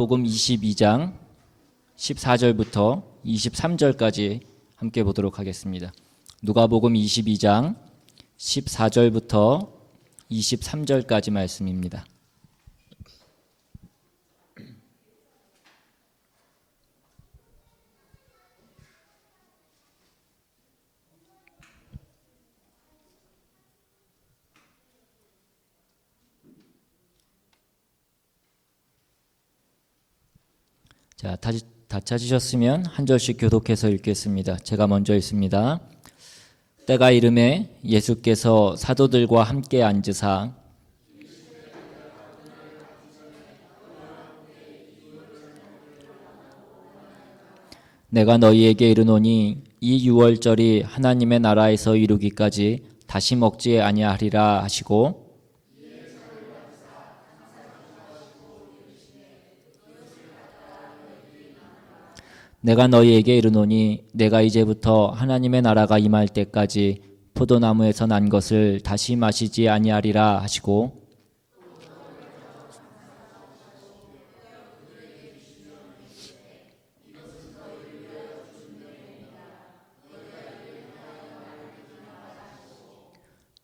복음 22장 14절부터 23절까지 함께 보도록 하겠습니다. 누가복음 22장 14절부터 23절까지 말씀입니다. 자, 다 찾으셨으면 한 절씩 교독해서 읽겠습니다. 제가 먼저 읽습니다. 때가 이르매 예수께서 사도들과 함께 앉으사 내가 너희에게 이르노니 이 유월절이 하나님의 나라에서 이루기까지 다시 먹지 아니하리라 하시고 내가 너희에게 이르노니 내가 이제부터 하나님의 나라가 임할 때까지 포도나무에서 난 것을 다시 마시지 아니하리라 하시고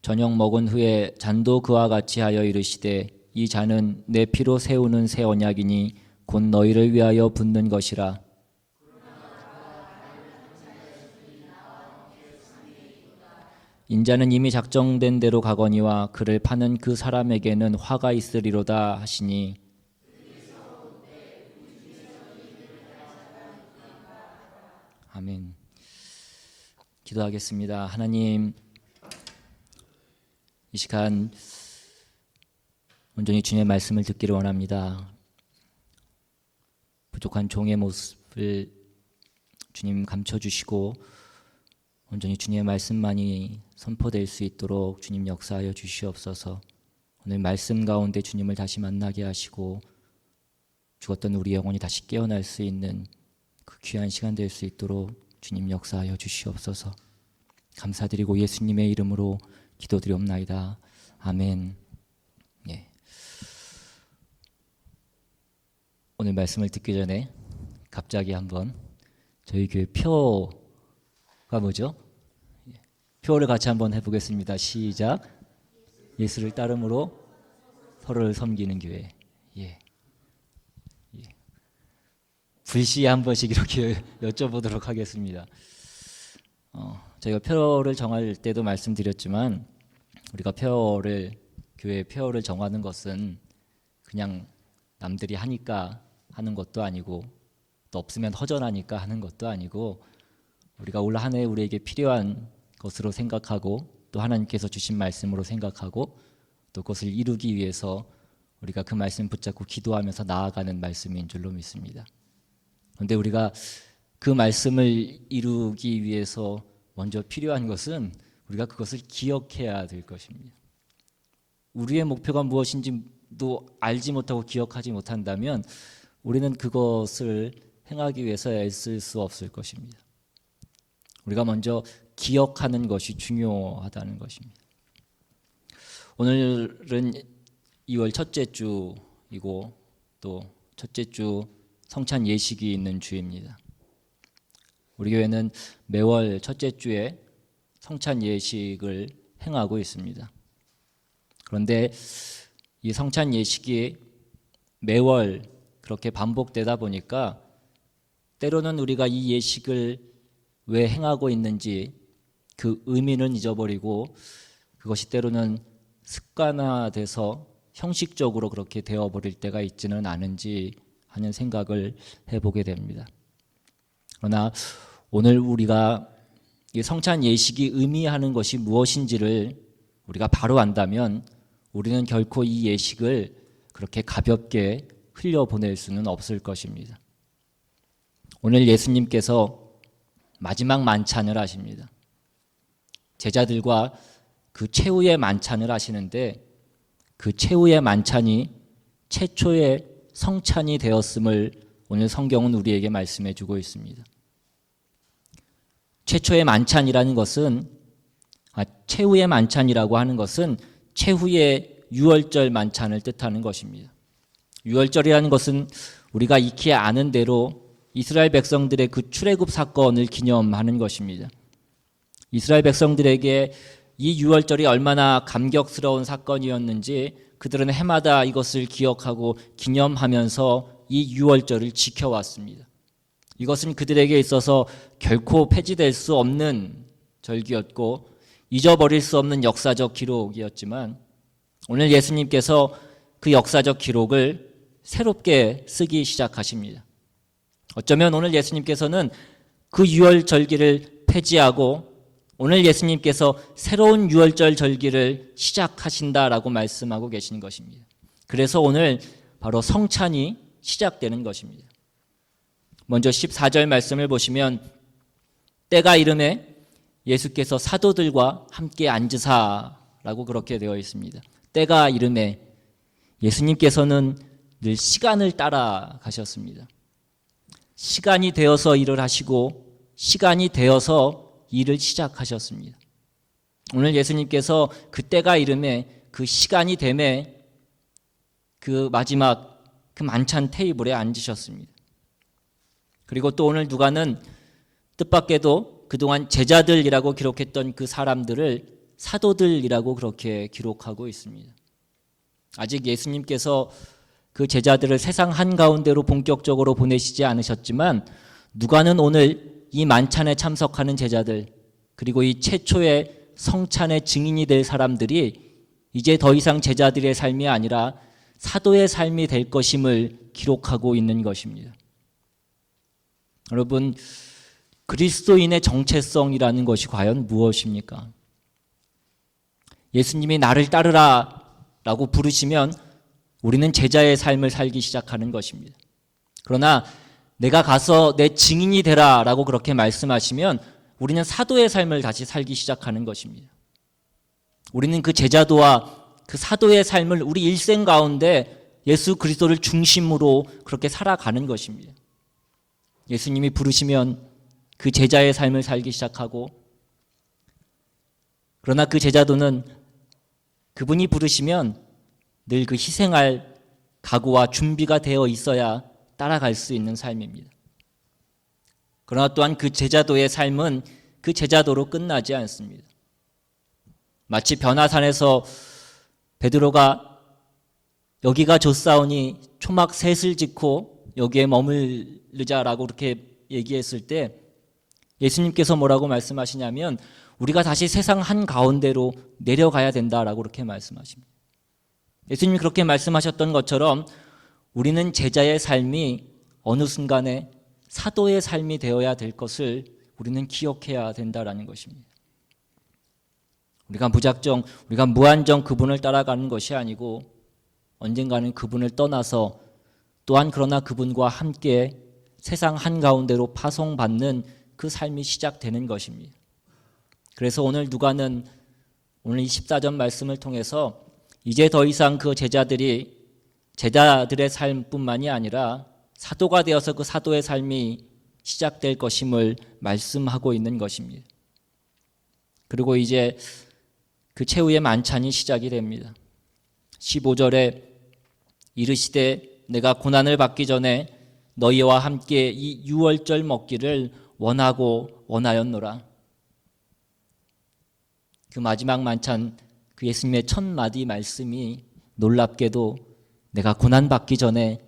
저녁 먹은 후에 잔도 그와 같이 하여 이르시되 이 잔은 내 피로 세우는 새 언약이니 곧 너희를 위하여 붓는 것이라. 인자는 이미 작정된 대로 가거니와 그를 파는 그 사람에게는 화가 있으리로다 하시니 아멘. 기도하겠습니다. 하나님, 이 시간 온전히 주님의 말씀을 듣기를 원합니다. 부족한 종의 모습을 주님 감춰주시고 온전히 주님의 말씀만이 선포될 수 있도록 주님 역사하여 주시옵소서. 오늘 말씀 가운데 주님을 다시 만나게 하시고 죽었던 우리 영혼이 다시 깨어날 수 있는 그 귀한 시간 될 수 있도록 주님 역사하여 주시옵소서. 감사드리고 예수님의 이름으로 기도드리옵나이다. 아멘. 예. 오늘 말씀을 듣기 전에 갑자기 한번 저희 교회 표가 뭐죠? 표를 같이 한번 해보겠습니다. 시작. 예수를 따름으로 서로를 섬기는 교회. 예. 불시에 한 번씩 이렇게 여쭤보도록 하겠습니다. 저희가 표를 정할 때도 말씀드렸지만 우리가 교회 표를 정하는 것은 그냥 남들이 하니까 하는 것도 아니고 또 없으면 허전하니까 하는 것도 아니고 우리가 올 한 해 우리에게 필요한 것으로 생각하고 또 하나님께서 주신 말씀으로 생각하고 또 그것을 이루기 위해서 우리가 그 말씀 붙잡고 기도하면서 나아가는 말씀인 줄로 믿습니다. 그런데 우리가 그 말씀을 이루기 위해서 먼저 필요한 것은 우리가 그것을 기억해야 될 것입니다. 우리의 목표가 무엇인지도 알지 못하고 기억하지 못한다면 우리는 그것을 행하기 위해서 애쓸 수 없을 것입니다. 우리가 먼저 기억하는 것이 중요하다는 것입니다. 오늘은 2월 첫째 주이고 또 첫째 주 성찬 예식이 있는 주입니다. 우리 교회는 매월 첫째 주에 성찬 예식을 행하고 있습니다. 그런데 이 성찬 예식이 매월 그렇게 반복되다 보니까 때로는 우리가 이 예식을 왜 행하고 있는지 그 의미는 잊어버리고 그것이 때로는 습관화돼서 형식적으로 그렇게 되어버릴 때가 있지는 않은지 하는 생각을 해보게 됩니다. 그러나 오늘 우리가 이 성찬 예식이 의미하는 것이 무엇인지를 우리가 바로 안다면 우리는 결코 이 예식을 그렇게 가볍게 흘려보낼 수는 없을 것입니다. 오늘 예수님께서 마지막 만찬을 하십니다. 제자들과 그 최후의 만찬을 하시는데 그 최후의 만찬이 최초의 성찬이 되었음을 오늘 성경은 우리에게 말씀해 주고 있습니다. 최초의 만찬이라는 것은 최후의 만찬이라고 하는 것은 최후의 유월절 만찬을 뜻하는 것입니다. 유월절이라는 것은 우리가 익히 아는 대로 이스라엘 백성들의 그 출애굽 사건을 기념하는 것입니다. 이스라엘 백성들에게 이 유월절이 얼마나 감격스러운 사건이었는지 그들은 해마다 이것을 기억하고 기념하면서 이 유월절을 지켜왔습니다. 이것은 그들에게 있어서 결코 폐지될 수 없는 절기였고 잊어버릴 수 없는 역사적 기록이었지만 오늘 예수님께서 그 역사적 기록을 새롭게 쓰기 시작하십니다. 어쩌면 오늘 예수님께서는 그 유월절기를 폐지하고 오늘 예수님께서 새로운 유월절 절기를 시작하신다라고 말씀하고 계신 것입니다. 그래서 오늘 바로 성찬이 시작되는 것입니다. 먼저 14절 말씀을 보시면 때가 이르매 예수께서 사도들과 함께 앉으사라고 그렇게 되어 있습니다. 때가 이르매 예수님께서는 늘 시간을 따라 가셨습니다. 시간이 되어서 일을 하시고 시간이 되어서 일을 시작하셨습니다. 오늘 예수님께서 그 때가 이르매 그 시간이 되매 그 마지막 그 만찬 테이블에 앉으셨습니다. 그리고 또 오늘 누가는 뜻밖에도 그동안 제자들이라고 기록했던 그 사람들을 사도들이라고 그렇게 기록하고 있습니다. 아직 예수님께서 그 제자들을 세상 한가운데로 본격적으로 보내시지 않으셨지만 누가는 오늘 이 만찬에 참석하는 제자들 그리고 이 최초의 성찬의 증인이 될 사람들이 이제 더 이상 제자들의 삶이 아니라 사도의 삶이 될 것임을 기록하고 있는 것입니다. 여러분, 그리스도인의 정체성이라는 것이 과연 무엇입니까? 예수님이 나를 따르라 라고 부르시면 우리는 제자의 삶을 살기 시작하는 것입니다. 그러나 내가 가서 내 증인이 되라 라고 그렇게 말씀하시면 우리는 사도의 삶을 다시 살기 시작하는 것입니다. 우리는 그 제자도와 그 사도의 삶을 우리 일생 가운데 예수 그리스도를 중심으로 그렇게 살아가는 것입니다. 예수님이 부르시면 그 제자의 삶을 살기 시작하고 그러나 그 제자도는 그분이 부르시면 늘 그 희생할 각오와 준비가 되어 있어야 따라갈 수 있는 삶입니다. 그러나 또한 그 제자도의 삶은 그 제자도로 끝나지 않습니다. 마치 변화산에서 베드로가 여기가 좋사오니 초막 셋을 짓고 여기에 머물르자라고 그렇게 얘기했을 때 예수님께서 뭐라고 말씀하시냐면 우리가 다시 세상 한가운데로 내려가야 된다라고 그렇게 말씀하십니다. 예수님이 그렇게 말씀하셨던 것처럼 우리는 제자의 삶이 어느 순간에 사도의 삶이 되어야 될 것을 우리는 기억해야 된다라는 것입니다. 우리가 무한정 그분을 따라가는 것이 아니고 언젠가는 그분을 떠나서 또한 그러나 그분과 함께 세상 한가운데로 파송받는 그 삶이 시작되는 것입니다. 그래서 오늘 누가는 오늘 이 14절 말씀을 통해서 이제 더 이상 그 제자들의 삶뿐만이 아니라 사도가 되어서 그 사도의 삶이 시작될 것임을 말씀하고 있는 것입니다. 그리고 이제 그 최후의 만찬이 시작이 됩니다. 15절에 이르시되 내가 고난을 받기 전에 너희와 함께 이 유월절 먹기를 원하였노라. 그 마지막 만찬 그 예수님의 첫 마디 말씀이 놀랍게도 내가 고난받기 전에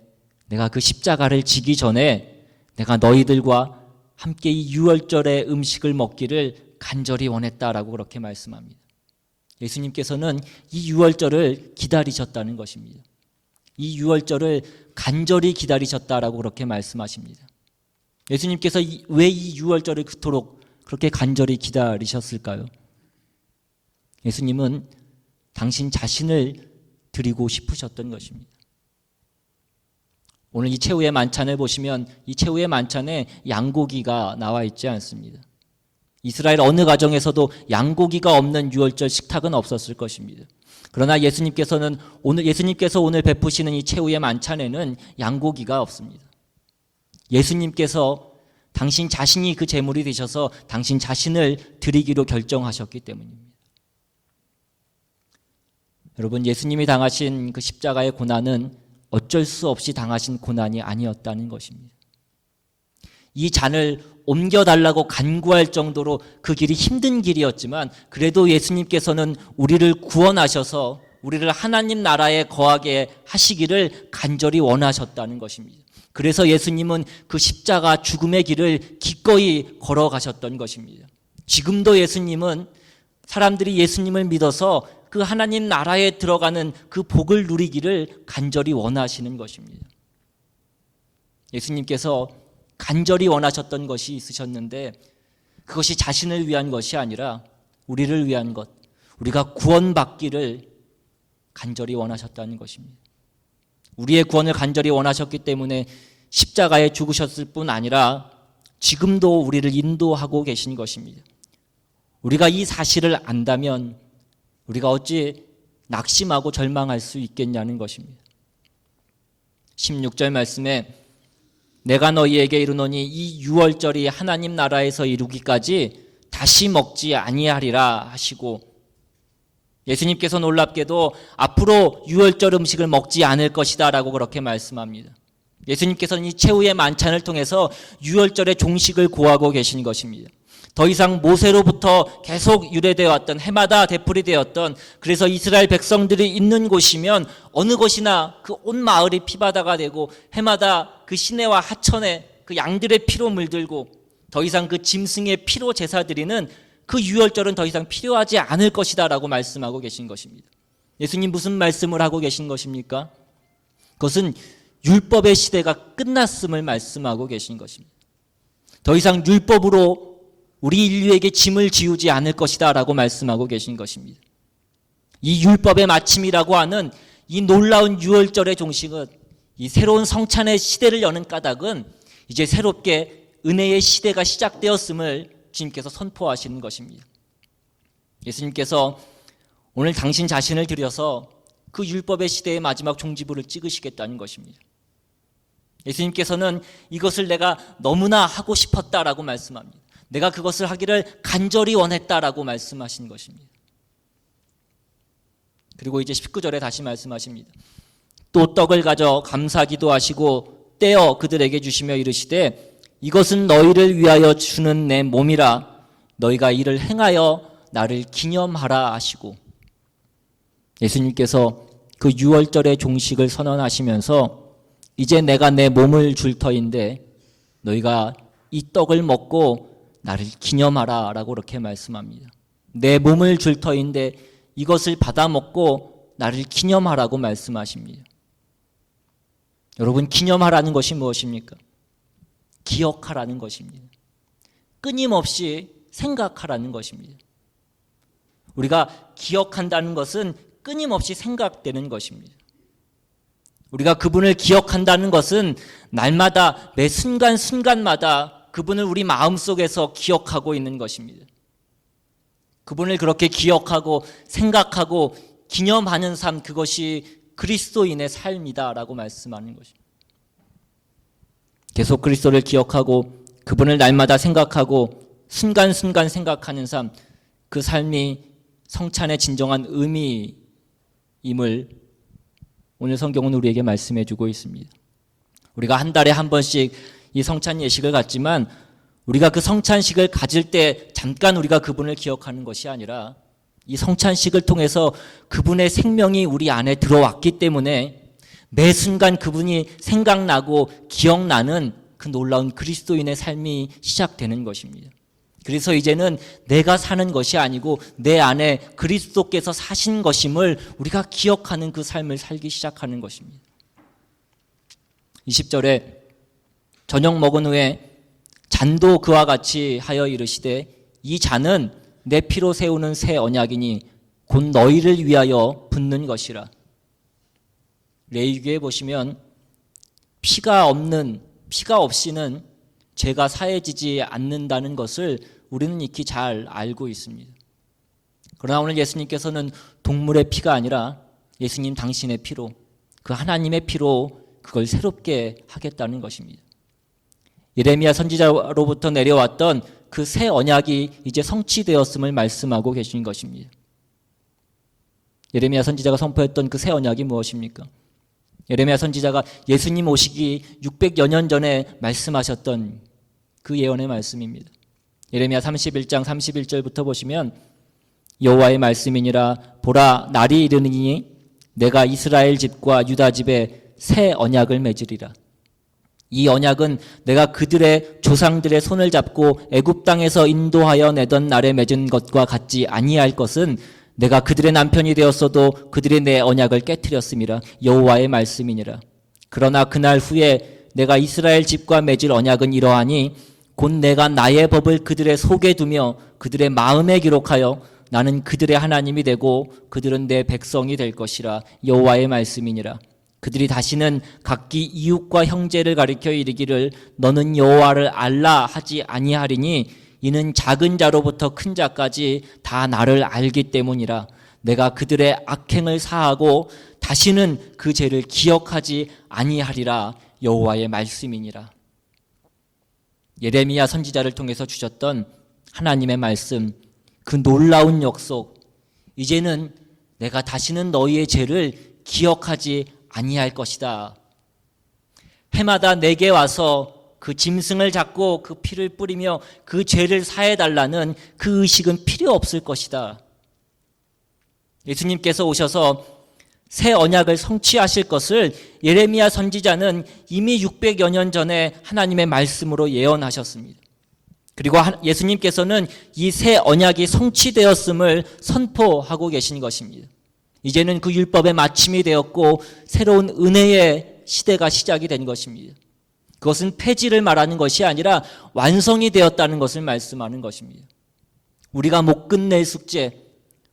내가 그 십자가를 지기 전에 내가 너희들과 함께 이 유월절의 음식을 먹기를 간절히 원했다라고 그렇게 말씀합니다. 예수님께서는 이 유월절을 기다리셨다는 것입니다. 이 유월절을 간절히 기다리셨다라고 그렇게 말씀하십니다. 예수님께서 왜 이 유월절을 그토록 그렇게 간절히 기다리셨을까요? 예수님은 당신 자신을 드리고 싶으셨던 것입니다. 오늘 이 최후의 만찬을 보시면 이 최후의 만찬에 양고기가 나와 있지 않습니다. 이스라엘 어느 가정에서도 양고기가 없는 유월절 식탁은 없었을 것입니다. 그러나 예수님께서 오늘 베푸시는 이 최후의 만찬에는 양고기가 없습니다. 예수님께서 당신 자신이 그 제물이 되셔서 당신 자신을 드리기로 결정하셨기 때문입니다. 여러분, 예수님이 당하신 그 십자가의 고난은 어쩔 수 없이 당하신 고난이 아니었다는 것입니다. 이 잔을 옮겨달라고 간구할 정도로 그 길이 힘든 길이었지만 그래도 예수님께서는 우리를 구원하셔서 우리를 하나님 나라에 거하게 하시기를 간절히 원하셨다는 것입니다. 그래서 예수님은 그 십자가 죽음의 길을 기꺼이 걸어가셨던 것입니다. 지금도 예수님은 사람들이 예수님을 믿어서 그 하나님 나라에 들어가는 그 복을 누리기를 간절히 원하시는 것입니다. 예수님께서 간절히 원하셨던 것이 있으셨는데 그것이 자신을 위한 것이 아니라 우리를 위한 것, 우리가 구원받기를 간절히 원하셨다는 것입니다. 우리의 구원을 간절히 원하셨기 때문에 십자가에 죽으셨을 뿐 아니라 지금도 우리를 인도하고 계신 것입니다. 우리가 이 사실을 안다면 우리가 어찌 낙심하고 절망할 수 있겠냐는 것입니다. 16절 말씀에 내가 너희에게 이르노니 이 유월절이 하나님 나라에서 이루기까지 다시 먹지 아니하리라 하시고, 예수님께서 놀랍게도 앞으로 유월절 음식을 먹지 않을 것이다 라고 그렇게 말씀합니다. 예수님께서는 이 최후의 만찬을 통해서 유월절의 종식을 고하고 계신 것입니다. 더 이상 모세로부터 계속 유래되어 왔던, 해마다 되풀이되었던, 그래서 이스라엘 백성들이 있는 곳이면 어느 곳이나 그 온 마을이 피바다가 되고 해마다 그 시내와 하천에 그 양들의 피로 물들고 더 이상 그 짐승의 피로 제사 드리는 그 유월절은 더 이상 필요하지 않을 것이다 라고 말씀하고 계신 것입니다. 예수님 무슨 말씀을 하고 계신 것입니까? 그것은 율법의 시대가 끝났음을 말씀하고 계신 것입니다. 더 이상 율법으로 우리 인류에게 짐을 지우지 않을 것이다 라고 말씀하고 계신 것입니다. 이 율법의 마침이라고 하는 이 놀라운 유월절의 종식은, 이 새로운 성찬의 시대를 여는 까닭은 이제 새롭게 은혜의 시대가 시작되었음을 주님께서 선포하시는 것입니다. 예수님께서 오늘 당신 자신을 들여서 그 율법의 시대의 마지막 종지부를 찍으시겠다는 것입니다. 예수님께서는 이것을 내가 너무나 하고 싶었다라고 말씀합니다. 내가 그것을 하기를 간절히 원했다라고 말씀하신 것입니다. 그리고 이제 19절에 다시 말씀하십니다. 또 떡을 가져 감사기도 하시고 떼어 그들에게 주시며 이르시되 이것은 너희를 위하여 주는 내 몸이라 너희가 이를 행하여 나를 기념하라 하시고, 예수님께서 그 유월절의 종식을 선언하시면서 이제 내가 내 몸을 줄 터인데 너희가 이 떡을 먹고 나를 기념하라 라고 그렇게 말씀합니다. 내 몸을 줄 터인데 이것을 받아 먹고 나를 기념하라고 말씀하십니다. 여러분, 기념하라는 것이 무엇입니까? 기억하라는 것입니다. 끊임없이 생각하라는 것입니다. 우리가 기억한다는 것은 끊임없이 생각되는 것입니다. 우리가 그분을 기억한다는 것은 날마다 매 순간순간마다 그분을 우리 마음속에서 기억하고 있는 것입니다. 그분을 그렇게 기억하고 생각하고 기념하는 삶, 그것이 그리스도인의 삶이다라고 말씀하는 것입니다. 계속 그리스도를 기억하고 그분을 날마다 생각하고 순간순간 생각하는 삶, 그 삶이 성찬의 진정한 의미임을 오늘 성경은 우리에게 말씀해 주고 있습니다. 우리가 한 달에 한 번씩 이 성찬 예식을 갖지만 우리가 그 성찬식을 가질 때 잠깐 우리가 그분을 기억하는 것이 아니라 이 성찬식을 통해서 그분의 생명이 우리 안에 들어왔기 때문에 매 순간 그분이 생각나고 기억나는 그 놀라운 그리스도인의 삶이 시작되는 것입니다. 그래서 이제는 내가 사는 것이 아니고 내 안에 그리스도께서 사신 것임을 우리가 기억하는 그 삶을 살기 시작하는 것입니다. 20절에 저녁 먹은 후에 잔도 그와 같이 하여 이르시되 이 잔은 내 피로 세우는 새 언약이니 곧 너희를 위하여 붓는 것이라. 레위기에 보시면 피가 없이는 죄가 사해지지 않는다는 것을 우리는 익히 잘 알고 있습니다. 그러나 오늘 예수님께서는 동물의 피가 아니라 예수님 당신의 피로, 그 하나님의 피로 그걸 새롭게 하겠다는 것입니다. 예레미야 선지자로부터 내려왔던 그 새 언약이 이제 성취되었음을 말씀하고 계신 것입니다. 예레미야 선지자가 선포했던 그 새 언약이 무엇입니까? 예레미야 선지자가 예수님 오시기 600여 년 전에 말씀하셨던 그 예언의 말씀입니다. 예레미야 31장 31절부터 보시면 여호와의 말씀이니라 보라 날이 이르니 내가 이스라엘 집과 유다 집에 새 언약을 맺으리라. 이 언약은 내가 그들의 조상들의 손을 잡고 애굽 땅에서 인도하여 내던 날에 맺은 것과 같지 아니할 것은 내가 그들의 남편이 되었어도 그들이 내 언약을 깨뜨렸음이라. 여호와의 말씀이니라. 그러나 그날 후에 내가 이스라엘 집과 맺을 언약은 이러하니 곧 내가 나의 법을 그들의 속에 두며 그들의 마음에 기록하여 나는 그들의 하나님이 되고 그들은 내 백성이 될 것이라. 여호와의 말씀이니라. 그들이 다시는 각기 이웃과 형제를 가리켜 이르기를 너는 여호와를 알라 하지 아니하리니 이는 작은 자로부터 큰 자까지 다 나를 알기 때문이라. 내가 그들의 악행을 사하고 다시는 그 죄를 기억하지 아니하리라. 여호와의 말씀이니라. 예레미야 선지자를 통해서 주셨던 하나님의 말씀, 그 놀라운 약속, 이제는 내가 다시는 너희의 죄를 기억하지 아니할 것이다. 해마다 내게 와서 그 짐승을 잡고 그 피를 뿌리며 그 죄를 사해달라는 그 의식은 필요 없을 것이다. 예수님께서 오셔서 새 언약을 성취하실 것을 예레미야 선지자는 이미 600여 년 전에 하나님의 말씀으로 예언하셨습니다. 그리고 예수님께서는 이 새 언약이 성취되었음을 선포하고 계신 것입니다. 이제는 그 율법의 마침이 되었고 새로운 은혜의 시대가 시작이 된 것입니다. 그것은 폐지를 말하는 것이 아니라 완성이 되었다는 것을 말씀하는 것입니다. 우리가 못 끝낼 숙제,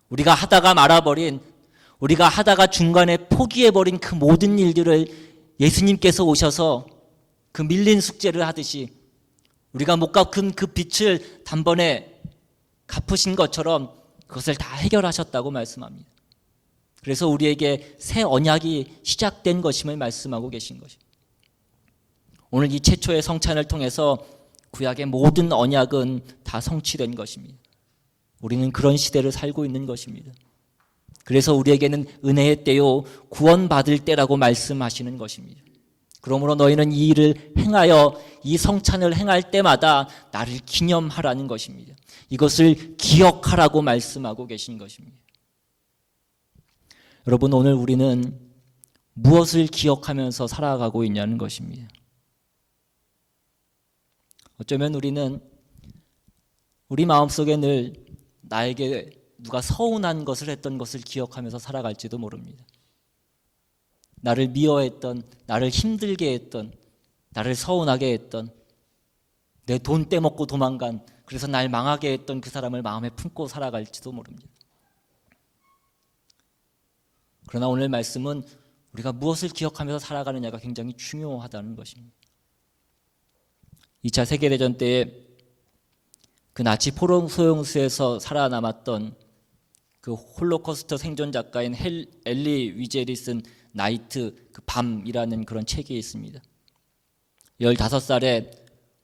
우리가 하다가 말아버린, 우리가 하다가 중간에 포기해버린 그 모든 일들을 예수님께서 오셔서 그 밀린 숙제를 하듯이 우리가 못 갚은 그 빚을 단번에 갚으신 것처럼 그것을 다 해결하셨다고 말씀합니다. 그래서 우리에게 새 언약이 시작된 것임을 말씀하고 계신 것입니다. 오늘 이 최초의 성찬을 통해서 구약의 모든 언약은 다 성취된 것입니다. 우리는 그런 시대를 살고 있는 것입니다. 그래서 우리에게는 은혜의 때요 구원받을 때라고 말씀하시는 것입니다. 그러므로 너희는 이 일을 행하여 이 성찬을 행할 때마다 나를 기념하라는 것입니다. 이것을 기억하라고 말씀하고 계신 것입니다. 여러분, 오늘 우리는 무엇을 기억하면서 살아가고 있냐는 것입니다. 어쩌면 우리는 우리 마음속에 늘 나에게 누가 서운한 것을 했던 것을 기억하면서 살아갈지도 모릅니다. 나를 미워했던, 나를 힘들게 했던, 나를 서운하게 했던, 내 돈 떼먹고 도망간, 그래서 날 망하게 했던 그 사람을 마음에 품고 살아갈지도 모릅니다. 그러나 오늘 말씀은 우리가 무엇을 기억하면서 살아가느냐가 굉장히 중요하다는 것입니다. 2차 세계대전 때에 그 나치 포로 소용소에서 살아남았던 그 홀로코스트 생존 작가인 엘리 위젤이 쓴 나이트, 그 밤이라는 그런 책이 있습니다. 15살에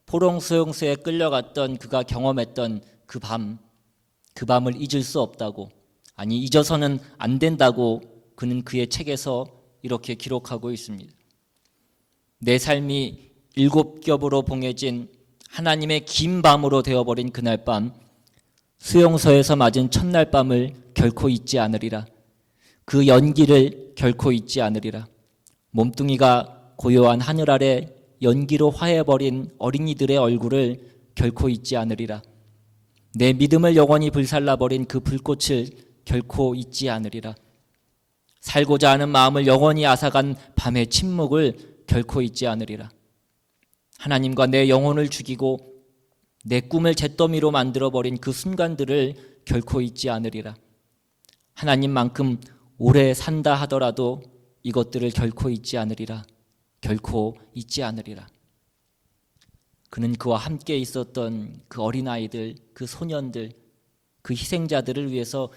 포로 소용소에 끌려갔던 그가 경험했던 그 밤을 잊을 수 없다고, 아니 잊어서는 안 된다고 그는 그의 책에서 이렇게 기록하고 있습니다. 내 삶이 7겹으로 봉해진 하나님의 긴 밤으로 되어버린 그날 밤, 수용소에서 맞은 첫날 밤을 결코 잊지 않으리라. 그 연기를 결코 잊지 않으리라. 몸뚱이가 고요한 하늘 아래 연기로 화해버린 어린이들의 얼굴을 결코 잊지 않으리라. 내 믿음을 영원히 불살라버린 그 불꽃을 결코 잊지 않으리라. 살고자 하는 마음을 영원히 앗아간 밤의 침묵을 결코 잊지 않으리라. 하나님과 내 영혼을 죽이고 내 꿈을 잿더미로 만들어버린 그 순간들을 결코 잊지 않으리라. 하나님만큼 오래 산다 하더라도 이것들을 결코 잊지 않으리라. 결코 잊지 않으리라. 그는 그와 함께 있었던 그 어린아이들, 그 소년들, 그 희생자들을 위해서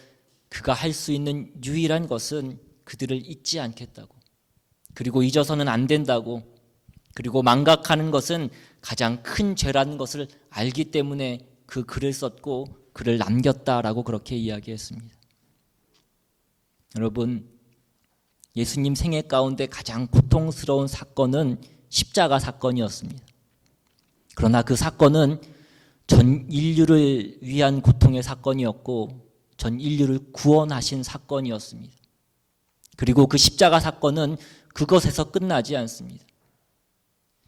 그가 할 수 있는 유일한 것은 그들을 잊지 않겠다고, 그리고 잊어서는 안 된다고, 그리고 망각하는 것은 가장 큰 죄라는 것을 알기 때문에 그 글을 썼고 글을 남겼다라고 그렇게 이야기했습니다. 여러분, 예수님 생애 가운데 가장 고통스러운 사건은 십자가 사건이었습니다. 그러나 그 사건은 전 인류를 위한 고통의 사건이었고 전 인류를 구원하신 사건이었습니다. 그리고 그 십자가 사건은 그것에서 끝나지 않습니다.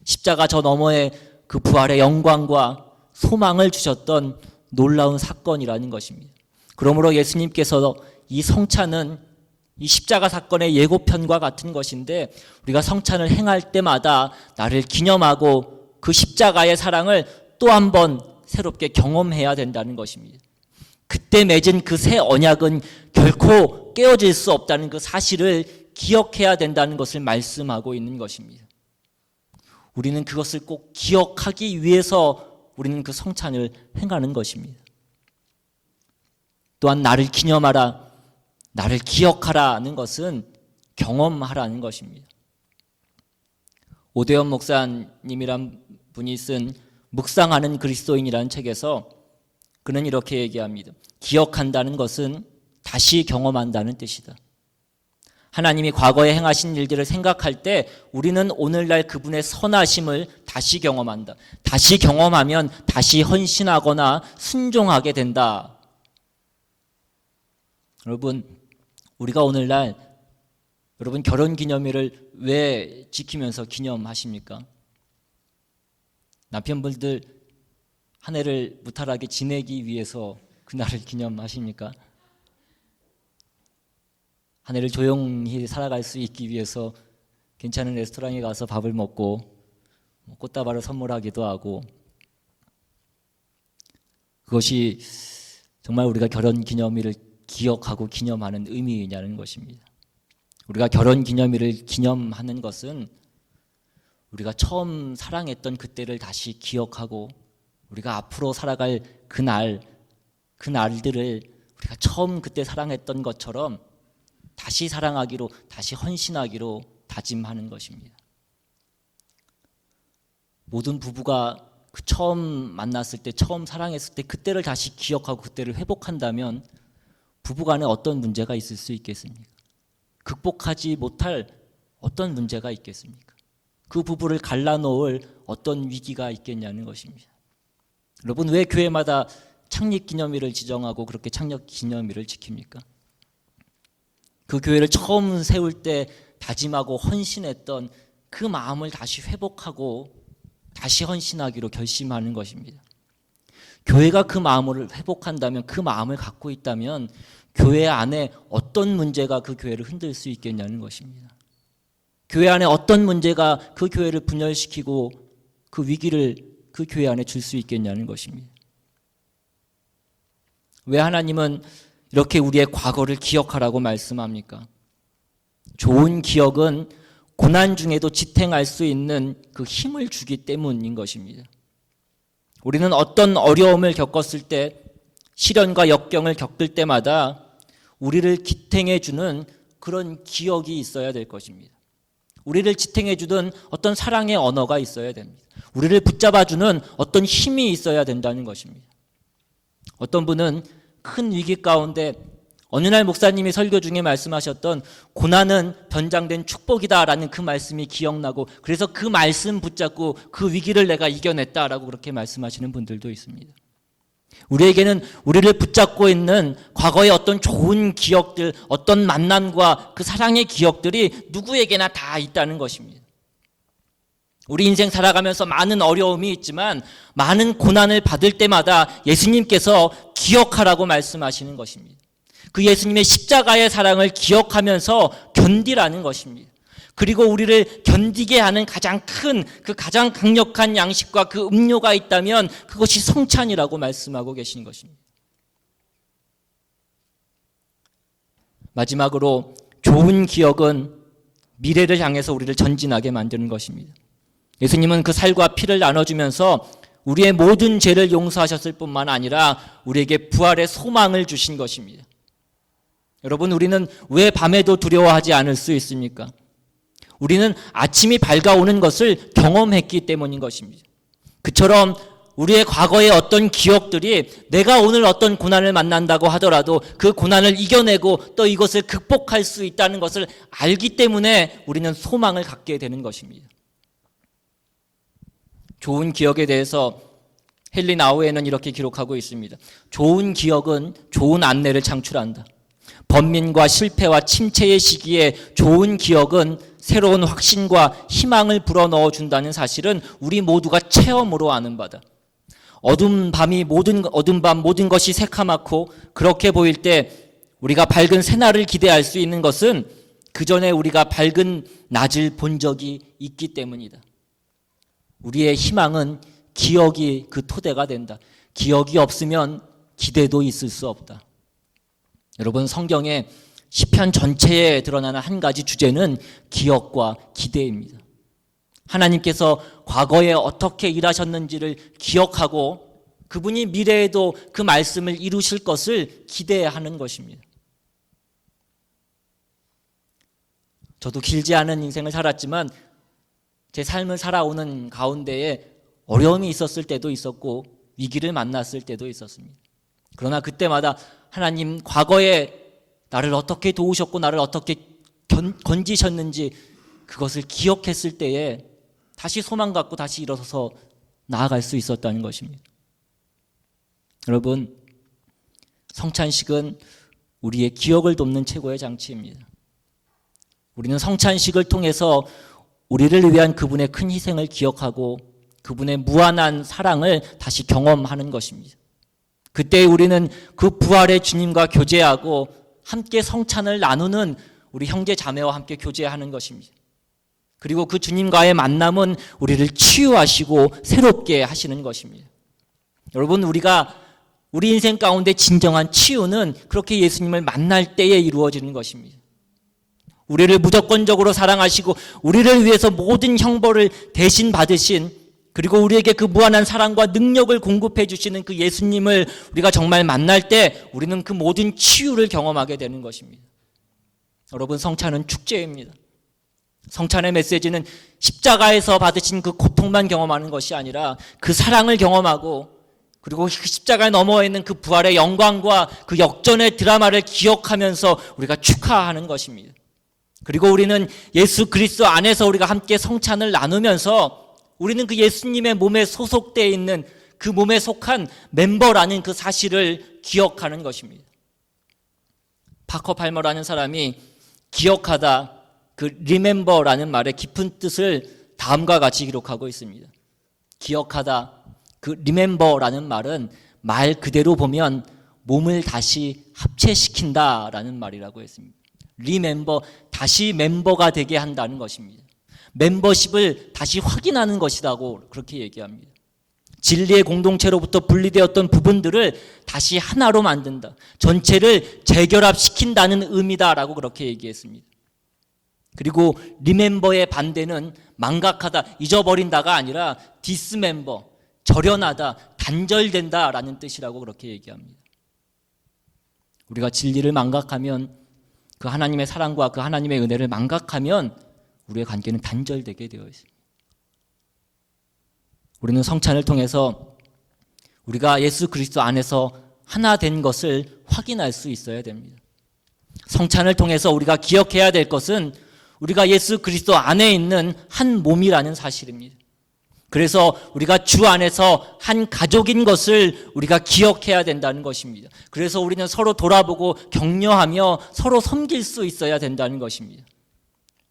십자가 저 너머에 그 부활의 영광과 소망을 주셨던 놀라운 사건이라는 것입니다. 그러므로 예수님께서 이 성찬은 이 십자가 사건의 예고편과 같은 것인데 우리가 성찬을 행할 때마다 나를 기념하고 그 십자가의 사랑을 또 한 번 새롭게 경험해야 된다는 것입니다. 그때 맺은 그 새 언약은 결코 깨어질 수 없다는 그 사실을 기억해야 된다는 것을 말씀하고 있는 것입니다. 우리는 그것을 꼭 기억하기 위해서 우리는 그 성찬을 행하는 것입니다. 또한 나를 기념하라, 나를 기억하라는 것은 경험하라는 것입니다. 오대현 목사님이란 분이 쓴 묵상하는 그리스도인이라는 책에서 그는 이렇게 얘기합니다. 기억한다는 것은 다시 경험한다는 뜻이다. 하나님이 과거에 행하신 일들을 생각할 때 우리는 오늘날 그분의 선하심을 다시 경험한다. 다시 경험하면 다시 헌신하거나 순종하게 된다. 여러분, 우리가 오늘날 여러분 결혼기념일을 왜 지키면서 기념하십니까? 남편분들 한 해를 무탈하게 지내기 위해서 그날을 기념하십니까? 한 해를 조용히 살아갈 수 있기 위해서 괜찮은 레스토랑에 가서 밥을 먹고 꽃다발을 선물하기도 하고, 그것이 정말 우리가 결혼기념일을 기억하고 기념하는 의미냐는 것입니다. 우리가 결혼기념일을 기념하는 것은 우리가 처음 사랑했던 그때를 다시 기억하고 우리가 앞으로 살아갈 그날들을 우리가 처음 그때 사랑했던 것처럼 다시 사랑하기로, 다시 헌신하기로 다짐하는 것입니다. 모든 부부가 그 처음 만났을 때, 처음 사랑했을 때 그때를 다시 기억하고 그때를 회복한다면 부부간에 어떤 문제가 있을 수 있겠습니까? 극복하지 못할 어떤 문제가 있겠습니까? 그 부부를 갈라놓을 어떤 위기가 있겠냐는 것입니다. 여러분, 왜 교회마다 창립기념일을 지정하고 그렇게 창립기념일을 지킵니까? 그 교회를 처음 세울 때 다짐하고 헌신했던 그 마음을 다시 회복하고 다시 헌신하기로 결심하는 것입니다. 교회가 그 마음을 회복한다면, 그 마음을 갖고 있다면 교회 안에 어떤 문제가 그 교회를 흔들 수 있겠냐는 것입니다. 교회 안에 어떤 문제가 그 교회를 분열시키고 그 위기를 그 교회 안에 줄 수 있겠냐는 것입니다. 왜 하나님은 이렇게 우리의 과거를 기억하라고 말씀합니까? 좋은 기억은 고난 중에도 지탱할 수 있는 그 힘을 주기 때문인 것입니다. 우리는 어떤 어려움을 겪었을 때, 시련과 역경을 겪을 때마다 우리를 지탱해 주는 그런 기억이 있어야 될 것입니다. 우리를 지탱해 주던 어떤 사랑의 언어가 있어야 됩니다. 우리를 붙잡아주는 어떤 힘이 있어야 된다는 것입니다. 어떤 분은 큰 위기 가운데 어느 날 목사님이 설교 중에 말씀하셨던 고난은 변장된 축복이다라는 그 말씀이 기억나고, 그래서 그 말씀 붙잡고 그 위기를 내가 이겨냈다라고 그렇게 말씀하시는 분들도 있습니다. 우리에게는 우리를 붙잡고 있는 과거의 어떤 좋은 기억들, 어떤 만남과 그 사랑의 기억들이 누구에게나 다 있다는 것입니다. 우리 인생 살아가면서 많은 어려움이 있지만 많은 고난을 받을 때마다 예수님께서 기억하라고 말씀하시는 것입니다. 그 예수님의 십자가의 사랑을 기억하면서 견디라는 것입니다. 그리고 우리를 견디게 하는 가장 큰, 그 가장 강력한 양식과 그 음료가 있다면 그것이 성찬이라고 말씀하고 계신 것입니다. 마지막으로, 좋은 기억은 미래를 향해서 우리를 전진하게 만드는 것입니다. 예수님은 그 살과 피를 나눠주면서 우리의 모든 죄를 용서하셨을 뿐만 아니라 우리에게 부활의 소망을 주신 것입니다. 여러분, 우리는 왜 밤에도 두려워하지 않을 수 있습니까? 우리는 아침이 밝아오는 것을 경험했기 때문인 것입니다. 그처럼 우리의 과거의 어떤 기억들이 내가 오늘 어떤 고난을 만난다고 하더라도 그 고난을 이겨내고 또 이것을 극복할 수 있다는 것을 알기 때문에 우리는 소망을 갖게 되는 것입니다. 좋은 기억에 대해서 헨리 나우에는 이렇게 기록하고 있습니다. 좋은 기억은 좋은 안내를 창출한다. 번민과 실패와 침체의 시기에 좋은 기억은 새로운 확신과 희망을 불어넣어 준다는 사실은 우리 모두가 체험으로 아는 바다. 어두운 밤 모든 것이 새카맣고 그렇게 보일 때 우리가 밝은 새날을 기대할 수 있는 것은 그 전에 우리가 밝은 낮을 본 적이 있기 때문이다. 우리의 희망은 기억이 그 토대가 된다. 기억이 없으면 기대도 있을 수 없다. 여러분, 성경의 시편 전체에 드러나는 한 가지 주제는 기억과 기대입니다. 하나님께서 과거에 어떻게 일하셨는지를 기억하고 그분이 미래에도 그 말씀을 이루실 것을 기대하는 것입니다. 저도 길지 않은 인생을 살았지만 제 삶을 살아오는 가운데에 어려움이 있었을 때도 있었고 위기를 만났을 때도 있었습니다. 그러나 그때마다 하나님 과거에 나를 어떻게 도우셨고 나를 어떻게 건지셨는지 그것을 기억했을 때에 다시 소망 갖고 다시 일어서서 나아갈 수 있었다는 것입니다. 여러분, 성찬식은 우리의 기억을 돕는 최고의 장치입니다. 우리는 성찬식을 통해서 우리를 위한 그분의 큰 희생을 기억하고 그분의 무한한 사랑을 다시 경험하는 것입니다. 그때 우리는 그 부활의 주님과 교제하고 함께 성찬을 나누는 우리 형제 자매와 함께 교제하는 것입니다. 그리고 그 주님과의 만남은 우리를 치유하시고 새롭게 하시는 것입니다. 여러분, 우리 인생 가운데 진정한 치유는 그렇게 예수님을 만날 때에 이루어지는 것입니다. 우리를 무조건적으로 사랑하시고 우리를 위해서 모든 형벌을 대신 받으신, 그리고 우리에게 그 무한한 사랑과 능력을 공급해 주시는 그 예수님을 우리가 정말 만날 때 우리는 그 모든 치유를 경험하게 되는 것입니다. 여러분, 성찬은 축제입니다. 성찬의 메시지는 십자가에서 받으신 그 고통만 경험하는 것이 아니라 그 사랑을 경험하고 그리고 그 십자가에 넘어 있는 그 부활의 영광과 그 역전의 드라마를 기억하면서 우리가 축하하는 것입니다. 그리고 우리는 예수 그리스도 안에서 우리가 함께 성찬을 나누면서 우리는 그 예수님의 몸에 소속되어 있는 그 몸에 속한 멤버라는 그 사실을 기억하는 것입니다. 파커 팔머라는 사람이 기억하다, 그 remember라는 말의 깊은 뜻을 다음과 같이 기록하고 있습니다. 기억하다, 그 remember라는 말은 말 그대로 보면 몸을 다시 합체시킨다라는 말이라고 했습니다. remember, 다시 멤버가 되게 한다는 것입니다. 멤버십을 다시 확인하는 것이라고 그렇게 얘기합니다. 진리의 공동체로부터 분리되었던 부분들을 다시 하나로 만든다. 전체를 재결합시킨다는 의미다라고 그렇게 얘기했습니다. 그리고 리멤버의 반대는 망각하다, 잊어버린다가 아니라 디스멤버, 절연하다, 단절된다라는 뜻이라고 그렇게 얘기합니다. 우리가 진리를 망각하면, 그 하나님의 사랑과 그 하나님의 은혜를 망각하면 우리의 관계는 단절되게 되어 있습니다. 우리는 성찬을 통해서 우리가 예수 그리스도 안에서 하나 된 것을 확인할 수 있어야 됩니다. 성찬을 통해서 우리가 기억해야 될 것은 우리가 예수 그리스도 안에 있는 한 몸이라는 사실입니다. 그래서 우리가 주 안에서 한 가족인 것을 우리가 기억해야 된다는 것입니다. 그래서 우리는 서로 돌아보고 격려하며 서로 섬길 수 있어야 된다는 것입니다.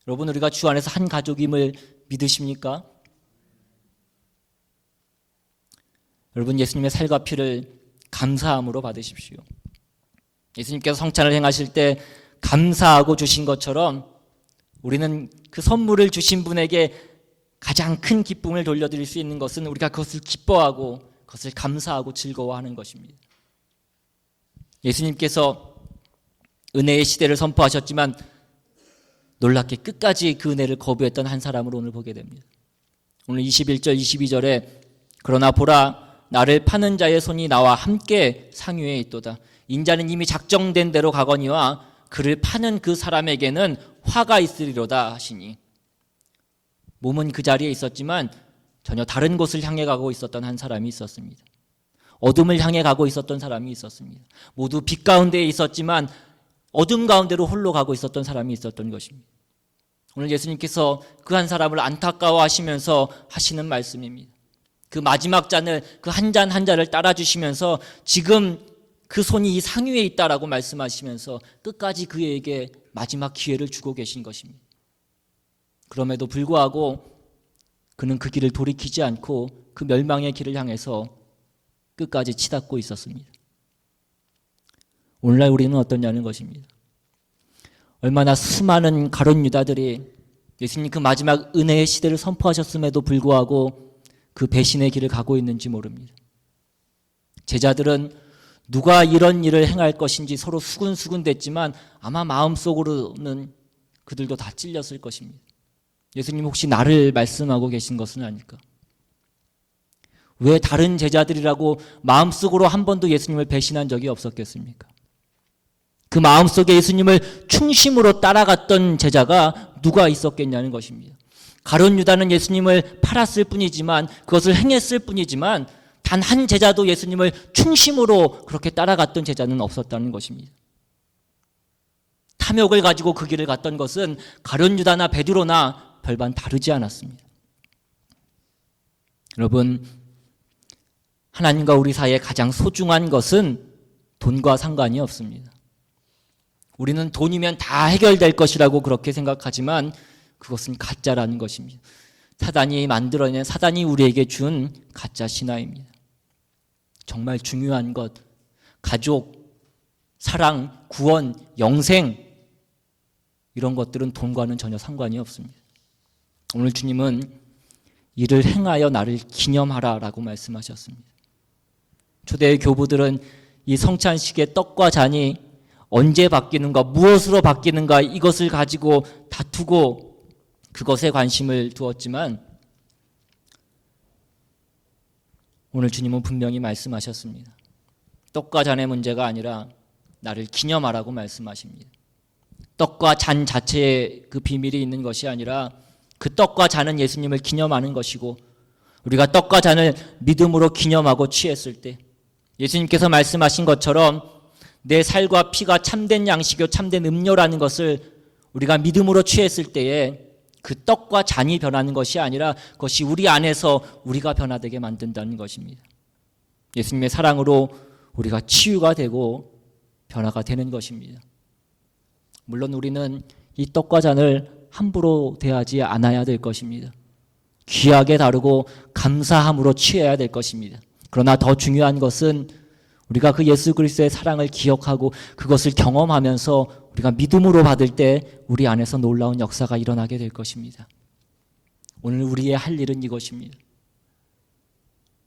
여러분, 우리가 주 안에서 한 가족임을 믿으십니까? 여러분, 예수님의 살과 피를 감사함으로 받으십시오. 예수님께서 성찬을 행하실 때 감사하고 주신 것처럼 우리는 그 선물을 주신 분에게 가장 큰 기쁨을 돌려드릴 수 있는 것은 우리가 그것을 기뻐하고 그것을 감사하고 즐거워하는 것입니다. 예수님께서 은혜의 시대를 선포하셨지만 놀랍게 끝까지 그 은혜를 거부했던 한 사람을 오늘 보게 됩니다. 오늘 21절 22절에 그러나 보라, 나를 파는 자의 손이 나와 함께 상유에 있도다. 인자는 이미 작정된 대로 가거니와 그를 파는 그 사람에게는 화가 있으리로다 하시니. 몸은 그 자리에 있었지만 전혀 다른 곳을 향해 가고 있었던 한 사람이 있었습니다. 어둠을 향해 가고 있었던 사람이 있었습니다. 모두 빛 가운데에 있었지만 어둠 가운데로 홀로 가고 있었던 사람이 있었던 것입니다. 오늘 예수님께서 그 한 사람을 안타까워하시면서 하시는 말씀입니다. 그 마지막 잔을, 그 한 잔 한 잔을 따라주시면서 지금 그 손이 이 상위에 있다라고 말씀하시면서 끝까지 그에게 마지막 기회를 주고 계신 것입니다. 그럼에도 불구하고 그는 그 길을 돌이키지 않고 그 멸망의 길을 향해서 끝까지 치닫고 있었습니다. 오늘날 우리는 어떠냐는 것입니다. 얼마나 수많은 가룟 유다들이 예수님 그 마지막 은혜의 시대를 선포하셨음에도 불구하고 그 배신의 길을 가고 있는지 모릅니다. 제자들은 누가 이런 일을 행할 것인지 서로 수군수군 됐지만 아마 마음속으로는 그들도 다 찔렸을 것입니다. 예수님 혹시 나를 말씀하고 계신 것은 아닐까? 왜 다른 제자들이라고 마음속으로 한 번도 예수님을 배신한 적이 없었겠습니까? 그 마음속에 예수님을 충심으로 따라갔던 제자가 누가 있었겠냐는 것입니다. 가룟 유다는 예수님을 팔았을 뿐이지만, 그것을 행했을 뿐이지만 단 한 제자도 예수님을 충심으로 그렇게 따라갔던 제자는 없었다는 것입니다. 탐욕을 가지고 그 길을 갔던 것은 가룟 유다나 베드로나 별반 다르지 않았습니다. 여러분, 하나님과 우리 사이에 가장 소중한 것은 돈과 상관이 없습니다. 우리는 돈이면 다 해결될 것이라고 그렇게 생각하지만 그것은 가짜라는 것입니다. 사단이 만들어낸, 사단이 우리에게 준 가짜 신화입니다. 정말 중요한 것, 가족, 사랑, 구원, 영생, 이런 것들은 돈과는 전혀 상관이 없습니다. 오늘 주님은 이를 행하여 나를 기념하라 라고 말씀하셨습니다. 초대의 교부들은 이 성찬식의 떡과 잔이 언제 바뀌는가, 무엇으로 바뀌는가, 이것을 가지고 다투고 그것에 관심을 두었지만 오늘 주님은 분명히 말씀하셨습니다. 떡과 잔의 문제가 아니라 나를 기념하라고 말씀하십니다. 떡과 잔 자체에 그 비밀이 있는 것이 아니라 그 떡과 잔은 예수님을 기념하는 것이고, 우리가 떡과 잔을 믿음으로 기념하고 취했을 때 예수님께서 말씀하신 것처럼 내 살과 피가 참된 양식이요 참된 음료라는 것을 우리가 믿음으로 취했을 때에 그 떡과 잔이 변하는 것이 아니라 그것이 우리 안에서 우리가 변화되게 만든다는 것입니다. 예수님의 사랑으로 우리가 치유가 되고 변화가 되는 것입니다. 물론 우리는 이 떡과 잔을 함부로 대하지 않아야 될 것입니다. 귀하게 다루고 감사함으로 취해야 될 것입니다. 그러나 더 중요한 것은 우리가 그 예수 그리스도의 사랑을 기억하고 그것을 경험하면서 우리가 믿음으로 받을 때 우리 안에서 놀라운 역사가 일어나게 될 것입니다. 오늘 우리의 할 일은 이것입니다.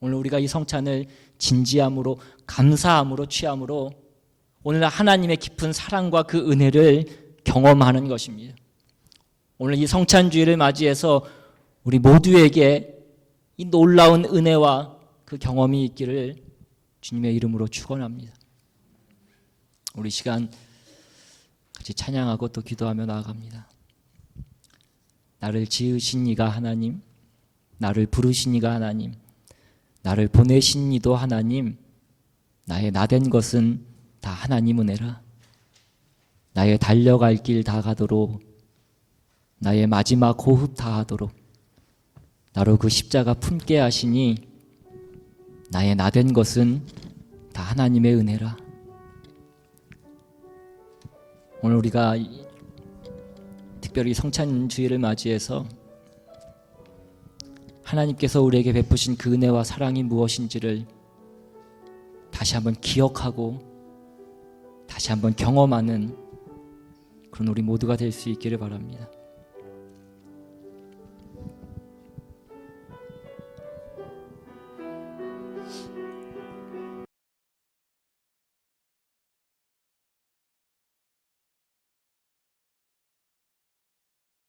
오늘 우리가 이 성찬을 진지함으로, 감사함으로 취함으로 오늘 하나님의 깊은 사랑과 그 은혜를 경험하는 것입니다. 오늘 이 성찬주의를 맞이해서 우리 모두에게 이 놀라운 은혜와 그 경험이 있기를 주님의 이름으로 축원합니다. 우리 시간 같이 찬양하고 또 기도하며 나아갑니다. 나를 지으신 이가 하나님, 나를 부르신 이가 하나님, 나를 보내신 이도 하나님, 나의 나된 것은 다 하나님 은혜라. 나의 달려갈 길 다 가도록, 나의 마지막 호흡 다 하도록 나로 그 십자가 품게 하시니 나의 나된 것은 다 하나님의 은혜라. 오늘 우리가 특별히 성찬주의를 맞이해서 하나님께서 우리에게 베푸신 그 은혜와 사랑이 무엇인지를 다시 한번 기억하고 다시 한번 경험하는 그런 우리 모두가 될 수 있기를 바랍니다.